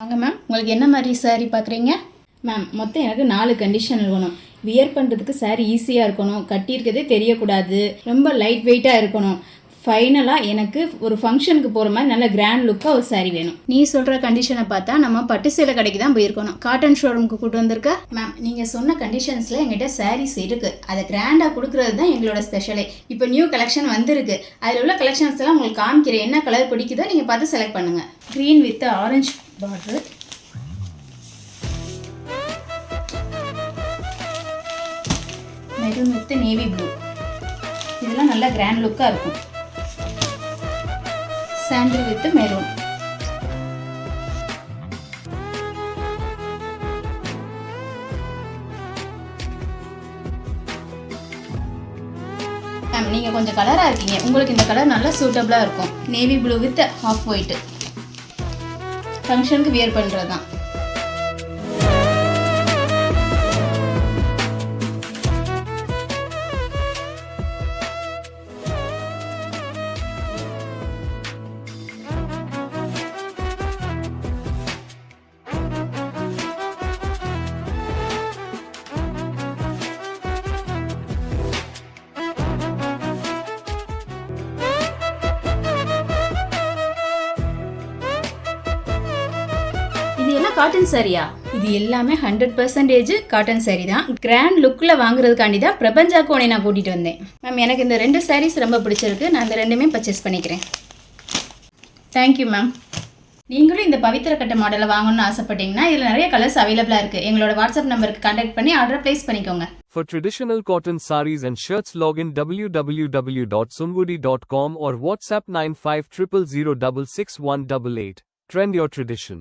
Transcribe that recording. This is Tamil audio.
வாங்க மேம், உங்களுக்கு என்ன மாதிரி saree பார்க்குறீங்க? மேம், மொத்தம் எனக்கு 4 கண்டிஷன் இருக்கணும். வியர் பண்ணுறதுக்கு saree ஈஸியாக இருக்கணும், கட்டியிருக்கதே தெரியக்கூடாது, ரொம்ப லைட் வெயிட்டாக இருக்கணும். ஃபைனலாக எனக்கு ஒரு ஃபங்க்ஷனுக்கு போகிற மாதிரி நல்ல கிராண்ட் லுக்காக ஒரு saree வேணும். நீ சொல்கிற கண்டிஷனை பார்த்தா நம்ம பட்டு சேலை கடைக்கு தான் போயிருக்கணும். காட்டன் ஷோரூமுக்கு கூட்டு வந்திருக்க. மேம், நீங்கள் சொன்ன கண்டிஷன்ஸில் எங்கிட்ட சாரீஸ் இருக்குது. அதை கிராண்டாக கொடுக்குறது தான் எங்களோட ஸ்பெஷலே. இப்போ நியூ கலெக்ஷன் வந்திருக்கு. அதில் உள்ள கலெக்ஷன்ஸ் எல்லாம் உங்களுக்கு காமிக்கிறேன். என்ன கலர் பிடிக்குதோ நீங்கள் பார்த்து செலக்ட் பண்ணுங்கள். Green with orange border, maroon with navy blue. இதெல்லாம் நல்லா கிராண்ட் லுக்காக இருக்கும். சாண்டில் வித் மெரூன், நீங்கள் கொஞ்சம் கலராக இருக்கீங்க, உங்களுக்கு இந்த கலர் நல்லா சூட்டபிளாக இருக்கும். Navy blue with of white, ஃபங்க்ஷனுக்கு வியர் பண்ணுறது தான். இது என்ன காட்டன் சாரியா? இது எல்லாமே 100% காட்டன் சாரி தான். கிராண்ட் லுக்கில் வாங்குறதுக்காண்டி தான் பிரபஞ்சாக்கு உடனே நான் கூட்டிகிட்டு வந்தேன். மேம், எனக்கு இந்த 2 சாரீஸ் ரொம்ப பிடிச்சிருக்கு. நான் இந்த 2மே பர்ச்சேஸ் பண்ணிக்கிறேன். Thank you ma'am. நீங்களும் இந்த பவித்திர கட்ட மாடலை வாங்கணும்னு ஆசைப்பட்டீங்கன்னா இதில் நிறைய கலர்ஸ் அவைலபிளாக இருக்குது. எங்களோட வாட்ஸ்அப் நம்பருக்கு கான்டாக்ட் பண்ணி ஆர்டர் பிளேஸ் பண்ணிக்கோங்க. For traditional cotton sarees and shirts, log in www.sunwoody.com or WhatsApp 9500066188. Trend your tradition.